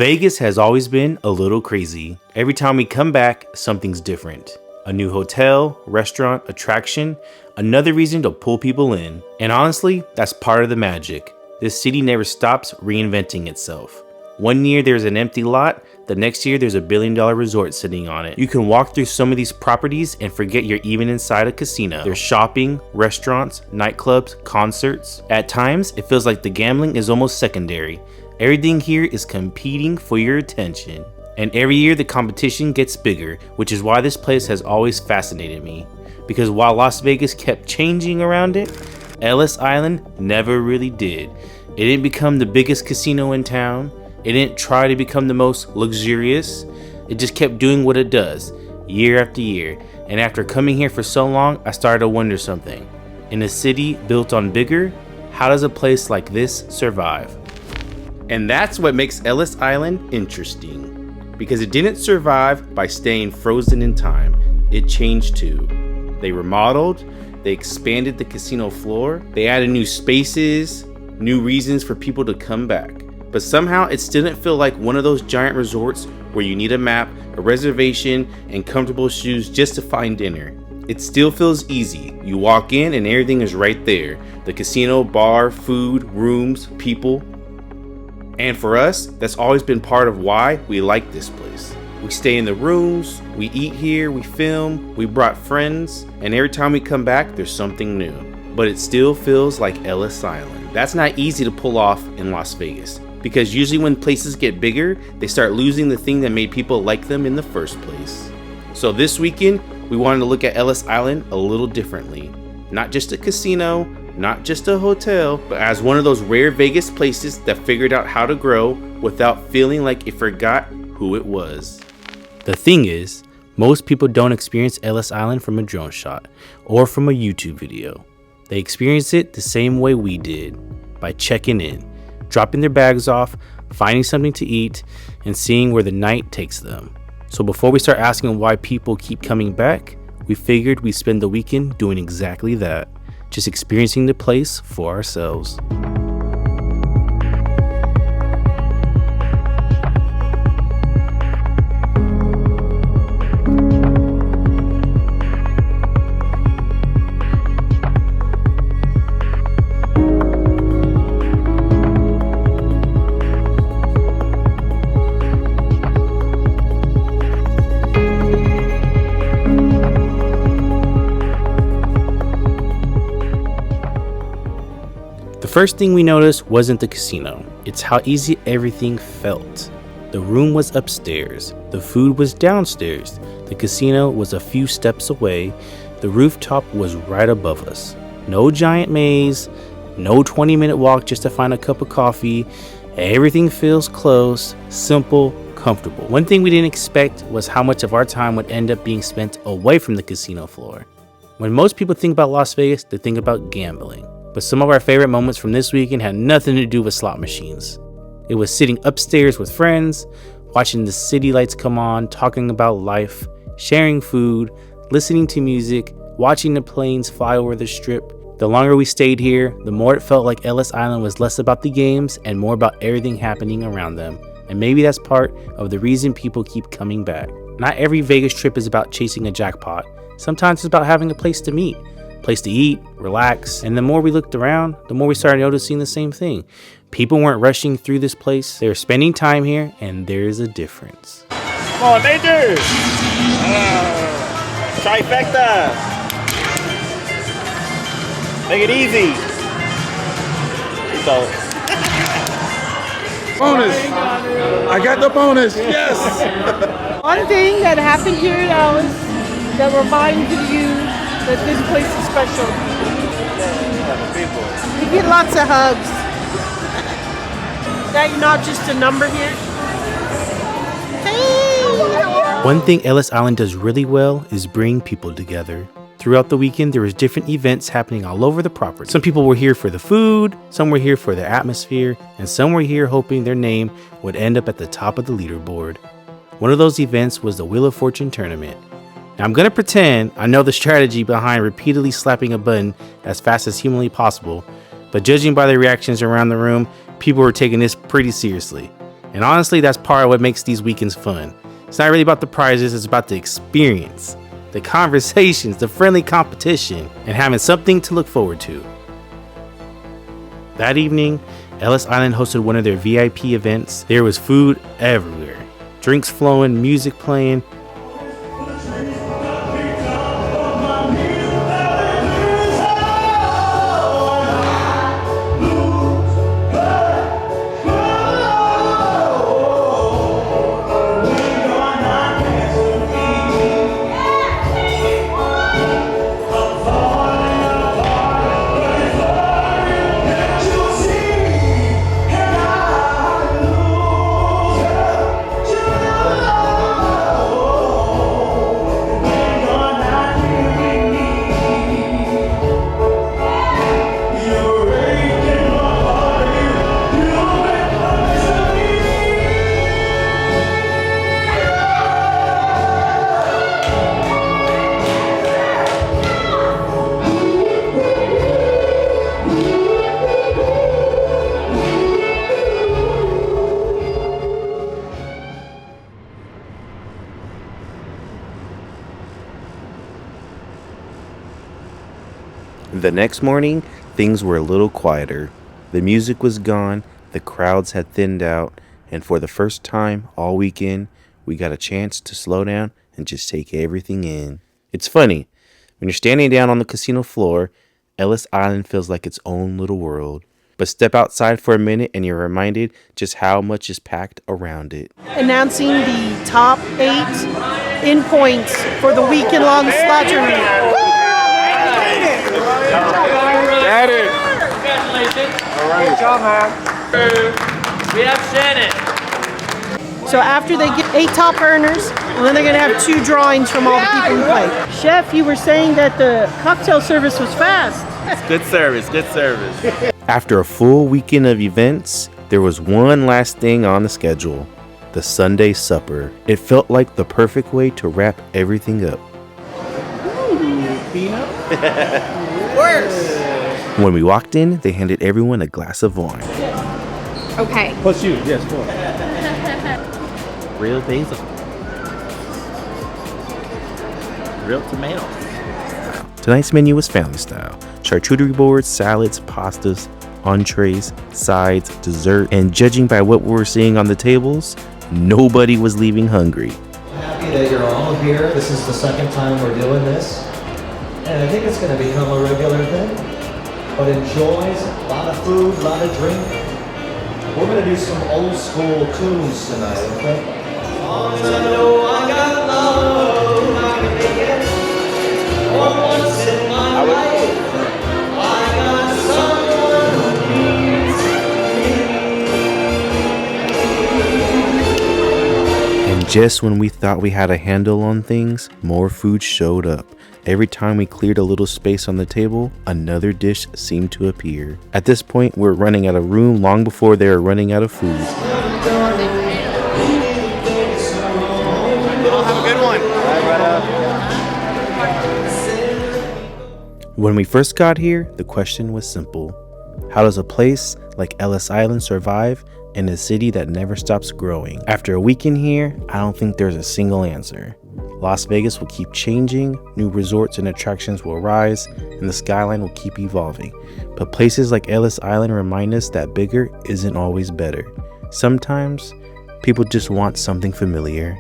Vegas has always been a little crazy. Every time we come back, something's different. A new hotel, restaurant, attraction, another reason to pull people in. And honestly, that's part of the magic. This city never stops reinventing itself. One year there's an empty lot, the next year there's a $1 billion resort sitting on it. You can walk through some of these properties and forget you're even inside a casino. There's shopping, restaurants, nightclubs, concerts. At times, it feels like the gambling is almost secondary. Everything here is competing for your attention. And every year the competition gets bigger, which is why this place has always fascinated me. Because while Las Vegas kept changing around it, Ellis Island never really did. It didn't become the biggest casino in town. It didn't try to become the most luxurious. It just kept doing what it does, year after year. And after coming here for so long, I started to wonder something. In a city built on bigger, how does a place like this survive? And that's what makes Ellis Island interesting. Because it didn't survive by staying frozen in time. It changed too. They remodeled, they expanded the casino floor, they added new spaces, new reasons for people to come back. But somehow it still didn't feel like one of those giant resorts where you need a map, a reservation, and comfortable shoes just to find dinner. It still feels easy. You walk in and everything is right there. The casino, bar, food, rooms, people. And for us, that's always been part of why we like this place. We stay in the rooms, we eat here, we film, we brought friends, and every time we come back, there's something new. But it still feels like Ellis Island. That's not easy to pull off in Las Vegas, because usually when places get bigger, they start losing the thing that made people like them in the first place. So this weekend, we wanted to look at Ellis Island a little differently. Not just a casino, not just a hotel, but as one of those rare Vegas places that figured out how to grow without feeling like it forgot who it was. The thing is, most people don't experience Ellis Island from a drone shot or from a YouTube video. They experience it the same way we did, by checking in, dropping their bags off, finding something to eat, and seeing where the night takes them. So before we start asking why people keep coming back, we figured we'd spend the weekend doing exactly that. Just experiencing the place for ourselves. The first thing we noticed wasn't the casino, it's how easy everything felt. The room was upstairs, the food was downstairs, the casino was a few steps away, the rooftop was right above us. No giant maze, no 20-minute walk just to find a cup of coffee. Everything feels close, simple, comfortable. One thing we didn't expect was how much of our time would end up being spent away from the casino floor. When most people think about Las Vegas, they think about gambling. But some of our favorite moments from this weekend had nothing to do with slot machines. It was sitting upstairs with friends, watching the city lights come on, talking about life, sharing food, listening to music, watching the planes fly over the strip. The longer we stayed here, the more it felt like Ellis Island was less about the games and more about everything happening around them. And maybe that's part of the reason people keep coming back. Not every Vegas trip is about chasing a jackpot. Sometimes it's about having a place to meet, place to eat, relax. And the more we looked around, the more we started noticing the same thing. People weren't rushing through this place. They were spending time here, and there's a difference. Come on, Major! Trifecta! Make it easy. So. Bonus! I got the bonus, yes! One thing that happened here at Alice that reminded you that this place is special. You get lots of hugs. That you're not just a number here. Hey! One thing Ellis Island does really well is bring people together. Throughout the weekend, there was different events happening all over the property. Some people were here for the food, some were here for the atmosphere, and some were here hoping their name would end up at the top of the leaderboard. One of those events was the Wheel of Fortune tournament. Now I'm gonna pretend I know the strategy behind repeatedly slapping a button as fast as humanly possible, but judging by the reactions around the room, people were taking this pretty seriously. And honestly, that's part of what makes these weekends fun. It's not really about the prizes, it's about the experience, the conversations, the friendly competition, and having something to look forward to. That evening, Ellis Island hosted one of their VIP events. There was food everywhere, drinks flowing, music playing. The next morning, things were a little quieter. The music was gone, the crowds had thinned out, and for the first time all weekend, we got a chance to slow down and just take everything in. It's funny, when you're standing down on the casino floor, Ellis Island feels like its own little world. But step outside for a minute and you're reminded just how much is packed around it. Announcing the top 8 in points for the weekend-long slot tournament. Got it. Congratulations. All right. Good job, man. We have Shannon. So after they get 8 top earners, and then they're going to have 2 drawings from all the people who play. Chef, you were saying that the cocktail service was fast. Good service, good service. After a full weekend of events, there was one last thing on the schedule, the Sunday supper. It felt like the perfect way to wrap everything up. When we walked in, they handed everyone a glass of wine. Okay. Plus you, yes, 4. Real basil. Real tomatoes. Tonight's menu was family style. Charcuterie boards, salads, pastas, entrees, sides, dessert, and judging by what we were seeing on the tables, nobody was leaving hungry. Happy that you're all here. This is the second time we're doing this. And I think it's going to become a regular thing. But enjoy a lot of food, a lot of drink. We're going to do some old school tunes tonight, okay? Long as I know I got love, I can make it. For once in my life, I got someone who needs me. And just when we thought we had a handle on things, more food showed up. Every time we cleared a little space on the table, another dish seemed to appear. At this point, we're running out of room long before they were running out of food. Have a good one. When we first got here, the question was simple. How does a place like Ellis Island survive in a city that never stops growing? After a weekend here, I don't think there's a single answer. Las Vegas will keep changing, new resorts and attractions will rise, and the skyline will keep evolving. But places like Ellis Island remind us that bigger isn't always better. Sometimes, people just want something familiar.